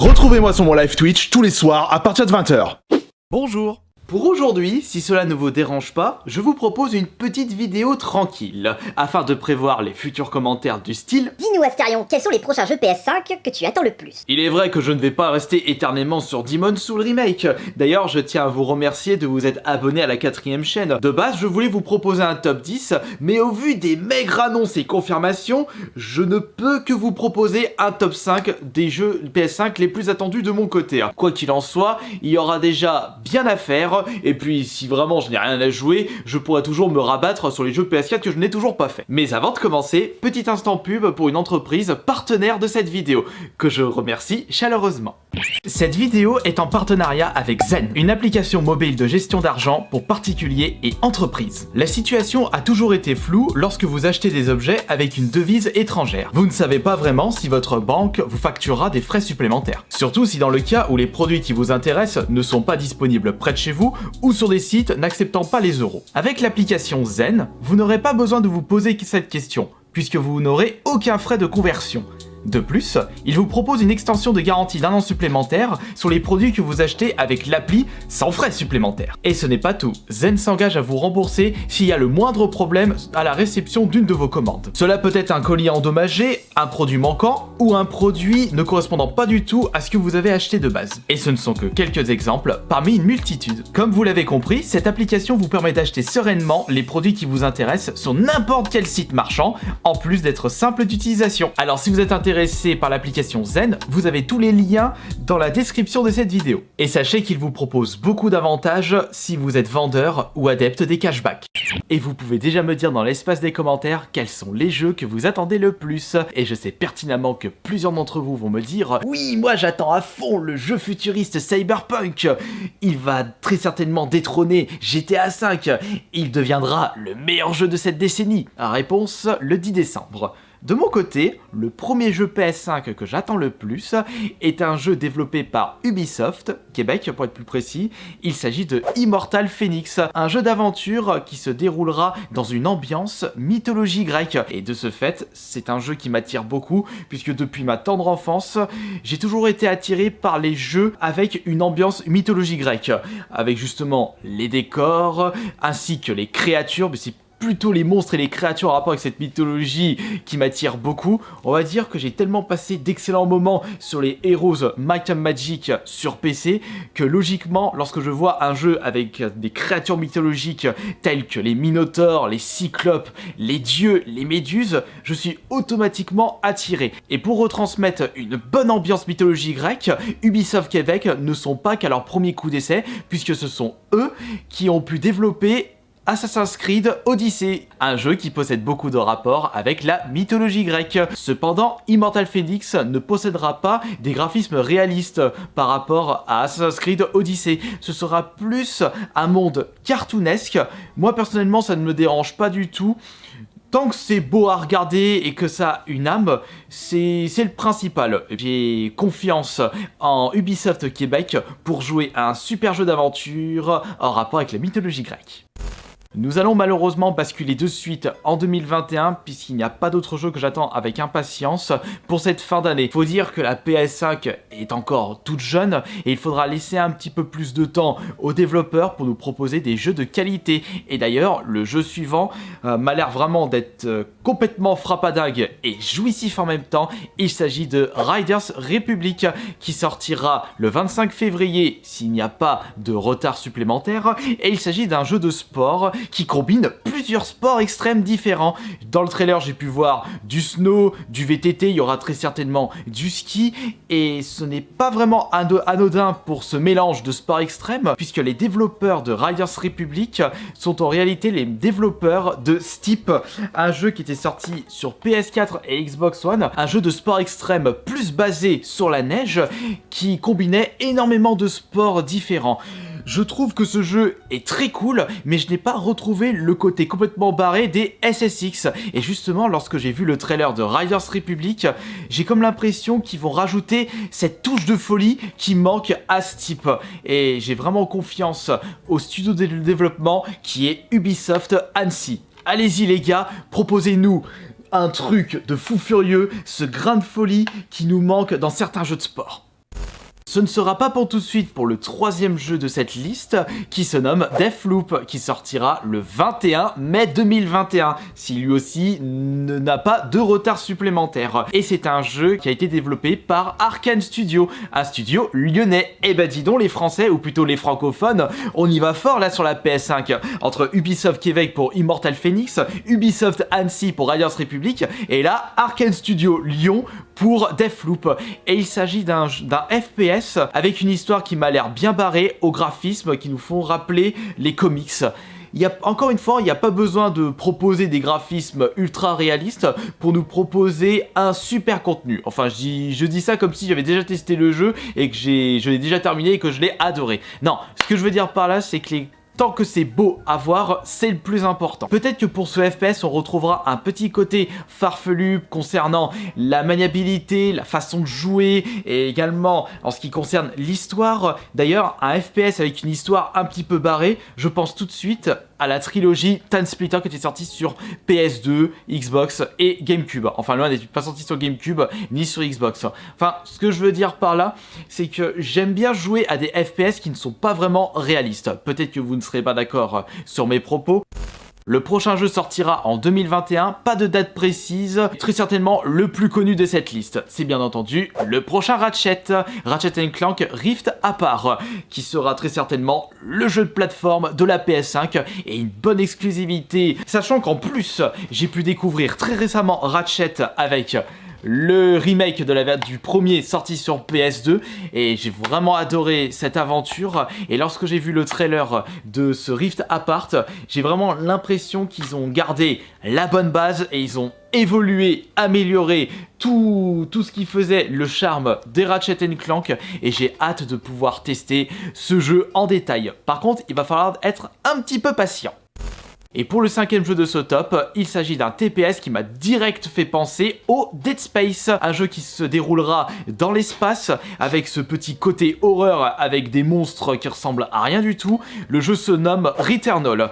Retrouvez-moi sur mon live Twitch tous les soirs à partir de 20h. Bonjour. Pour aujourd'hui, si cela ne vous dérange pas, je vous propose une petite vidéo tranquille, afin de prévoir les futurs commentaires du style « Dis-nous Astarion, quels sont les prochains jeux PS5 que tu attends le plus ?» Il est vrai que je ne vais pas rester éternellement sur Demon's Souls Remake. D'ailleurs, je tiens à vous remercier de vous être abonné à la 4ème chaîne. De base, je voulais vous proposer un top 10, mais au vu des maigres annonces et confirmations, je ne peux que vous proposer un top 5 des jeux PS5 les plus attendus de mon côté. Quoi qu'il en soit, il y aura déjà bien à faire. Et puis si vraiment je n'ai rien à jouer, je pourrais toujours me rabattre sur les jeux PS4 que je n'ai toujours pas fait. Mais avant de commencer, petit instant pub pour une entreprise partenaire de cette vidéo, que je remercie chaleureusement. Cette vidéo est en partenariat avec Zen, une application mobile de gestion d'argent pour particuliers et entreprises. La situation a toujours été floue lorsque vous achetez des objets avec une devise étrangère. Vous ne savez pas vraiment si votre banque vous facturera des frais supplémentaires. Surtout si dans le cas où les produits qui vous intéressent ne sont pas disponibles près de chez vous ou sur des sites n'acceptant pas les euros. Avec l'application Zen, vous n'aurez pas besoin de vous poser cette question, puisque vous n'aurez aucun frais de conversion. De plus, il vous propose une extension de garantie d'1 an supplémentaire sur les produits que vous achetez avec l'appli sans frais supplémentaires. Et ce n'est pas tout, Zen s'engage à vous rembourser s'il y a le moindre problème à la réception d'une de vos commandes. Cela peut être un colis endommagé, un produit manquant ou un produit ne correspondant pas du tout à ce que vous avez acheté de base. Et ce ne sont que quelques exemples parmi une multitude. Comme vous l'avez compris, cette application vous permet d'acheter sereinement les produits qui vous intéressent sur n'importe quel site marchand, en plus d'être simple d'utilisation. Alors si vous êtes intéressé par l'application Zen, vous avez tous les liens dans la description de cette vidéo. Et sachez qu'il vous propose beaucoup d'avantages si vous êtes vendeur ou adepte des cashbacks. Et vous pouvez déjà me dire dans l'espace des commentaires quels sont les jeux que vous attendez le plus. Et je sais pertinemment que plusieurs d'entre vous vont me dire « Oui, moi j'attends à fond le jeu futuriste Cyberpunk. Il va très certainement détrôner GTA V. Il deviendra le meilleur jeu de cette décennie. » Réponse, le 10 décembre. De mon côté, le premier jeu PS5 que j'attends le plus est un jeu développé par Ubisoft, Québec pour être plus précis. Il s'agit de Immortal Phoenix, un jeu d'aventure qui se déroulera dans une ambiance mythologie grecque. Et de ce fait, c'est un jeu qui m'attire beaucoup, puisque depuis ma tendre enfance, j'ai toujours été attiré par les jeux avec une ambiance mythologie grecque, avec justement les décors, ainsi que les créatures, mais c'est plutôt les monstres et les créatures en rapport avec cette mythologie qui m'attire beaucoup. On va dire que j'ai tellement passé d'excellents moments sur les Heroes Might and Magic sur PC que logiquement, lorsque je vois un jeu avec des créatures mythologiques telles que les minotaures, les cyclopes, les dieux, les méduses, je suis automatiquement attiré. Et pour retransmettre une bonne ambiance mythologie grecque, Ubisoft Québec ne sont pas qu'à leur premier coup d'essai, puisque ce sont eux qui ont pu développer Assassin's Creed Odyssey, un jeu qui possède beaucoup de rapports avec la mythologie grecque. Cependant, Immortal Phoenix ne possédera pas des graphismes réalistes par rapport à Assassin's Creed Odyssey. Ce sera plus un monde cartoonesque. Moi personnellement, ça ne me dérange pas du tout. Tant que c'est beau à regarder et que ça a une âme, c'est le principal. J'ai confiance en Ubisoft Québec pour jouer à un super jeu d'aventure en rapport avec la mythologie grecque. Nous allons malheureusement basculer de suite en 2021 puisqu'il n'y a pas d'autre jeu que j'attends avec impatience pour cette fin d'année. Faut dire que la PS5 est encore toute jeune et il faudra laisser un petit peu plus de temps aux développeurs pour nous proposer des jeux de qualité. Et d'ailleurs, le jeu suivant m'a l'air vraiment d'être complètement frappadingue et jouissif en même temps. Il s'agit de Riders Republic qui sortira le 25 février s'il n'y a pas de retard supplémentaire. Et il s'agit d'un jeu de sport qui combine plusieurs sports extrêmes différents. Dans le trailer, j'ai pu voir du snow, du VTT, il y aura très certainement du ski, et ce n'est pas vraiment anodin pour ce mélange de sports extrêmes, puisque les développeurs de Riders Republic sont en réalité les développeurs de Steep, un jeu qui était sorti sur PS4 et Xbox One, un jeu de sport extrême plus basé sur la neige, qui combinait énormément de sports différents. Je trouve que ce jeu est très cool, mais je n'ai pas retrouvé le côté complètement barré des SSX. Et justement, lorsque j'ai vu le trailer de Riders Republic, j'ai comme l'impression qu'ils vont rajouter cette touche de folie qui manque à ce type. Et j'ai vraiment confiance au studio de développement qui est Ubisoft Annecy. Allez-y les gars, proposez-nous un truc de fou furieux, ce grain de folie qui nous manque dans certains jeux de sport. Ce ne sera pas pour tout de suite pour le troisième jeu de cette liste qui se nomme Deathloop, qui sortira le 21 mai 2021, si lui aussi n'a pas de retard supplémentaire. Et c'est un jeu qui a été développé par Arkane Studio, un studio lyonnais. Et bah dis donc les Français, ou plutôt les francophones, on y va fort là sur la PS5. Entre Ubisoft Québec pour Immortal Phoenix, Ubisoft Annecy pour Alliance République, et là Arkane Studio Lyon pour Deathloop. Et il s'agit d'un FPS avec une histoire qui m'a l'air bien barrée, aux graphismes qui nous font rappeler les comics. Encore une fois, il n'y a pas besoin de proposer des graphismes ultra réalistes pour nous proposer un super contenu. Enfin, je dis ça comme si j'avais déjà testé le jeu et que je l'ai déjà terminé et que je l'ai adoré. Non, ce que je veux dire par là, c'est que tant que c'est beau à voir, c'est le plus important. Peut-être que pour ce FPS, on retrouvera un petit côté farfelu concernant la maniabilité, la façon de jouer, et également en ce qui concerne l'histoire. D'ailleurs, un FPS avec une histoire un petit peu barrée, je pense tout de suite à la trilogie TimeSplitter qui était sortie sur PS2, Xbox et GameCube. Enfin, loin d'être pas sorti sur GameCube ni sur Xbox. Enfin, ce que je veux dire par là, c'est que j'aime bien jouer à des FPS qui ne sont pas vraiment réalistes. Peut-être que vous ne serez pas d'accord sur mes propos. Le prochain jeu sortira en 2021, pas de date précise, très certainement le plus connu de cette liste. C'est bien entendu le prochain Ratchet Clank Rift Apart, qui sera très certainement le jeu de plateforme de la PS5 et une bonne exclusivité. Sachant qu'en plus, j'ai pu découvrir très récemment Ratchet avec le remake du premier sorti sur PS2 et j'ai vraiment adoré cette aventure. Et lorsque j'ai vu le trailer de ce Rift Apart, j'ai vraiment l'impression qu'ils ont gardé la bonne base et ils ont évolué, amélioré tout ce qui faisait le charme des Ratchet Clank et j'ai hâte de pouvoir tester ce jeu en détail. Par contre, il va falloir être un petit peu patient. Et pour le cinquième jeu de ce top, il s'agit d'un TPS qui m'a direct fait penser au Dead Space, un jeu qui se déroulera dans l'espace avec ce petit côté horreur avec des monstres qui ressemblent à rien du tout. Le jeu se nomme Returnal.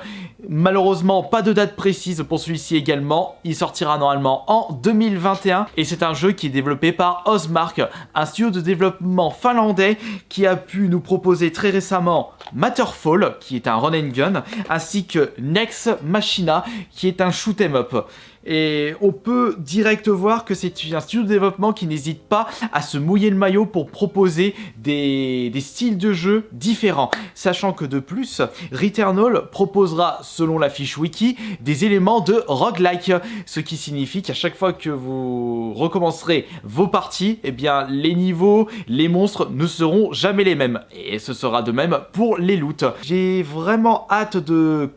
Malheureusement, pas de date précise pour celui-ci également, il sortira normalement en 2021 et c'est un jeu qui est développé par Ozmark, un studio de développement finlandais qui a pu nous proposer très récemment Matterfall, qui est un run and gun, ainsi que Nex Machina, qui est un shoot 'em up. Et on peut direct voir que c'est un studio de développement qui n'hésite pas à se mouiller le maillot pour proposer des styles de jeu différents. Sachant que de plus, Returnal proposera, selon la fiche wiki, des éléments de roguelike. Ce qui signifie qu'à chaque fois que vous recommencerez vos parties, eh bien les niveaux, les monstres ne seront jamais les mêmes. Et ce sera de même pour les loots. J'ai vraiment hâte de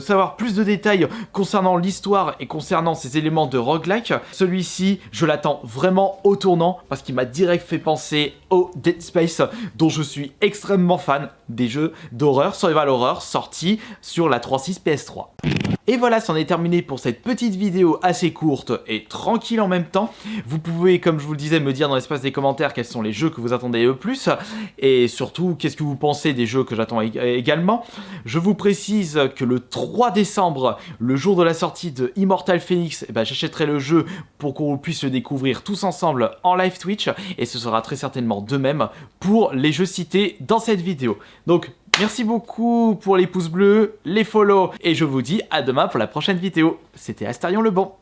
savoir plus de détails concernant l'histoire et concernant ces éléments de roguelike. Celui-ci, je l'attends vraiment au tournant parce qu'il m'a direct fait penser au Dead Space, dont je suis extrêmement fan des jeux d'horreur, survival horror, sortis sur la 3.6 PS3. Et voilà, c'en est terminé pour cette petite vidéo assez courte et tranquille en même temps. Vous pouvez, comme je vous le disais, me dire dans l'espace des commentaires quels sont les jeux que vous attendez le plus et surtout qu'est-ce que vous pensez des jeux que j'attends également. Je vous précise que le 3 décembre, le jour de la sortie de Immortal Phoenix, j'achèterai le jeu pour qu'on puisse le découvrir tous ensemble en live Twitch et ce sera très certainement de même pour les jeux cités dans cette vidéo. Donc, merci beaucoup pour les pouces bleus, les follow et je vous dis à demain pour la prochaine vidéo. C'était Astarion le Bon.